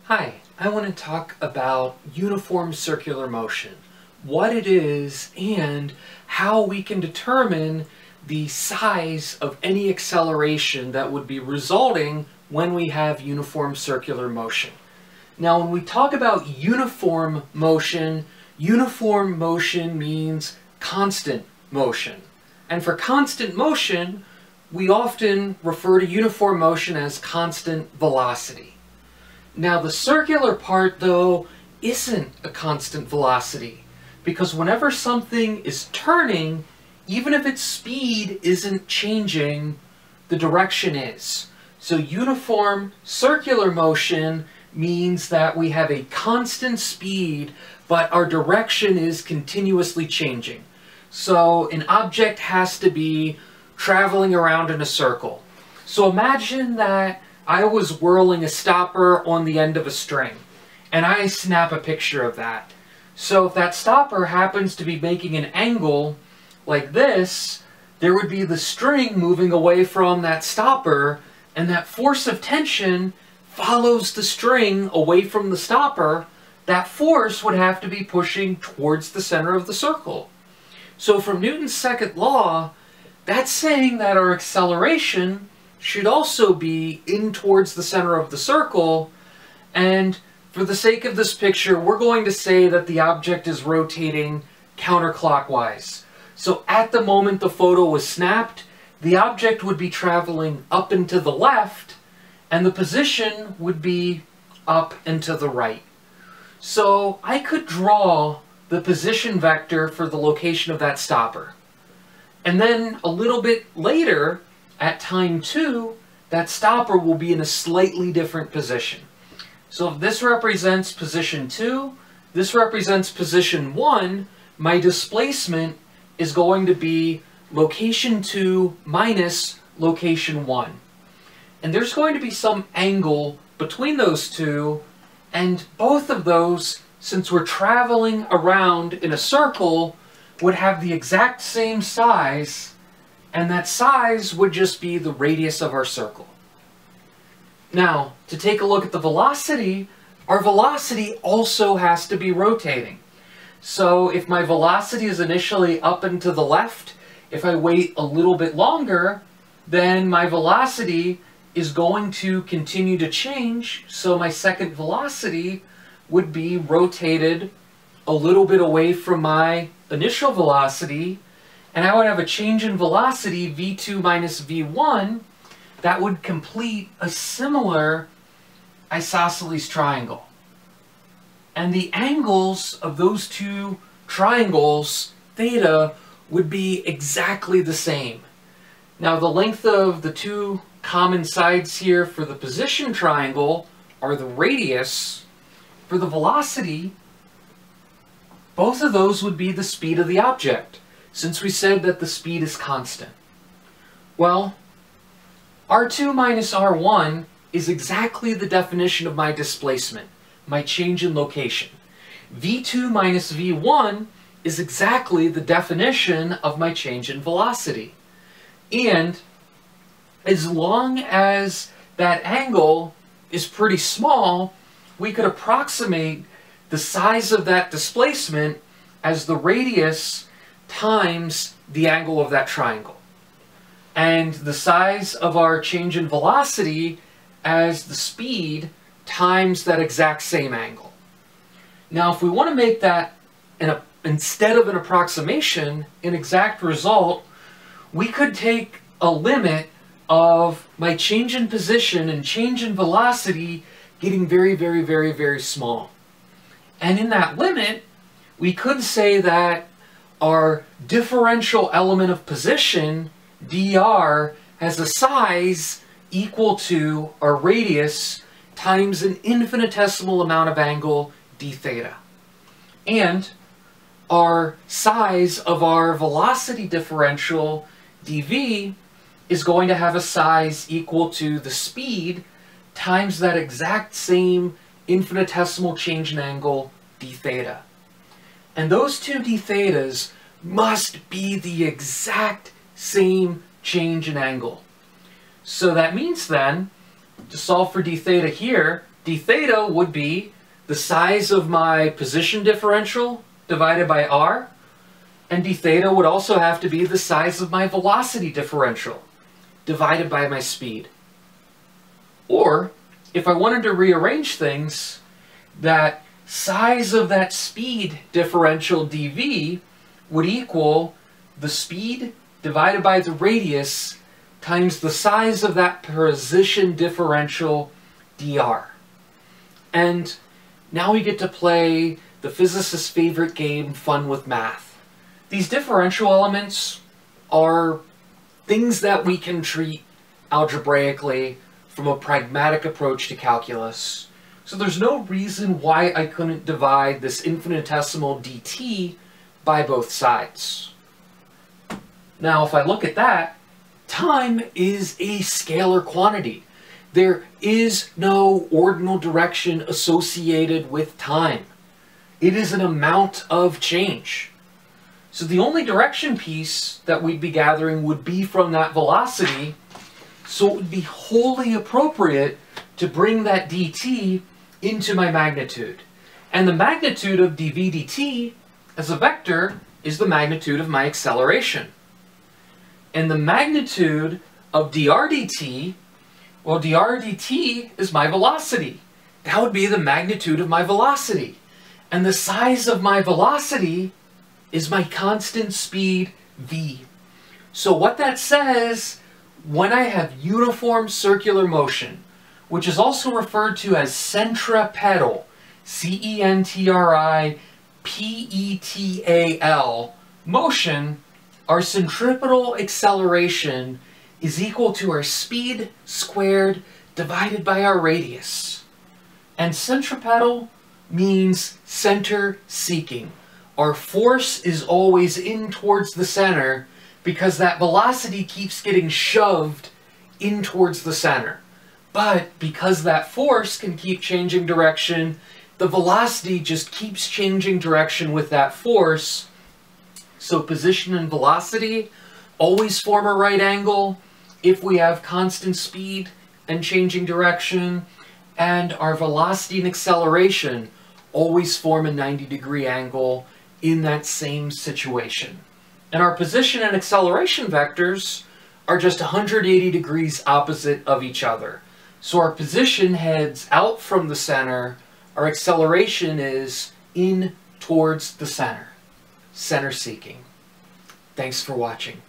Hi, I want to talk about uniform circular motion, what it is, and how we can determine the size of any acceleration that would be resulting when we have uniform circular motion. Now, when we talk about uniform motion means constant motion. And for constant motion, we often refer to uniform motion as constant velocity. Now the circular part, though, isn't a constant velocity, because whenever something is turning, even if its speed isn't changing, the direction is. So uniform circular motion means that we have a constant speed, but our direction is continuously changing. So an object has to be traveling around in a circle. So imagine that I was whirling a stopper on the end of a string, and I snap a picture of that. So if that stopper happens to be making an angle like this, there would be the string moving away from that stopper, and that force of tension follows the string away from the stopper. That force would have to be pushing towards the center of the circle. So from Newton's second law, that's saying that our acceleration should also be in towards the center of the circle, and for the sake of this picture, we're going to say that the object is rotating counterclockwise. So at the moment the photo was snapped, the object would be traveling up and to the left, and the position would be up and to the right. So I could draw the position vector for the location of that stopper. And then a little bit later, at time 2, that stopper will be in a slightly different position. So if this represents position 2, this represents position 1, my displacement is going to be location 2 minus location 1. And there's going to be some angle between those two, and both of those, since we're traveling around in a circle, would have the exact same size, and that size would just be the radius of our circle. Now, to take a look at the velocity, our velocity also has to be rotating. So if my velocity is initially up and to the left, if I wait a little bit longer, then my velocity is going to continue to change, so my second velocity would be rotated a little bit away from my initial velocity, and I would have a change in velocity, v2 minus v1, that would complete a similar isosceles triangle. And the angles of those two triangles, theta, would be exactly the same. Now the length of the two common sides here for the position triangle are the radius. For the velocity, both of those would be the speed of the object, since we said that the speed is constant. Well, r2 minus r1 is exactly the definition of my displacement, my change in location. v2 minus v1 is exactly the definition of my change in velocity. And as long as that angle is pretty small, we could approximate the size of that displacement as the radius times the angle of that triangle, and the size of our change in velocity as the speed times that exact same angle. Now if we want to make that, instead of an approximation, an exact result, we could take a limit of my change in position and change in velocity getting very, very, very, very small. And in that limit, we could say that our differential element of position, dr, has a size equal to our radius times an infinitesimal amount of angle, d theta. And our size of our velocity differential, dv, is going to have a size equal to the speed times that exact same infinitesimal change in angle, d theta. And those two d thetas must be the exact same change in angle. So that means then, to solve for d theta here, d theta would be the size of my position differential divided by r, and d theta would also have to be the size of my velocity differential divided by my speed. Or, if I wanted to rearrange things, that size of that speed differential dv would equal the speed divided by the radius times the size of that position differential dr. And now we get to play the physicist's favorite game, fun with math. These differential elements are things that we can treat algebraically from a pragmatic approach to calculus. So there's no reason why I couldn't divide this infinitesimal dt by both sides. Now, if I look at that, time is a scalar quantity. There is no ordinal direction associated with time. It is an amount of change. So the only direction piece that we'd be gathering would be from that velocity, so it would be wholly appropriate to bring that dt into my magnitude. And the magnitude of dv dt as a vector is the magnitude of my acceleration. And the magnitude of dr dt, well, dr dt is my velocity. That would be the magnitude of my velocity. And the size of my velocity is my constant speed v. So what that says, when I have uniform circular motion, which is also referred to as centripetal, centripetal motion, our centripetal acceleration is equal to our speed squared divided by our radius. And centripetal means center seeking. Our force is always in towards the center because that velocity keeps getting shoved in towards the center. But because that force can keep changing direction, the velocity just keeps changing direction with that force. So position and velocity always form a right angle if we have constant speed and changing direction, and our velocity and acceleration always form a 90-degree angle in that same situation. And our position and acceleration vectors are just 180 degrees opposite of each other. So our position heads out from the center, our acceleration is in towards the center. Center seeking. Thanks for watching.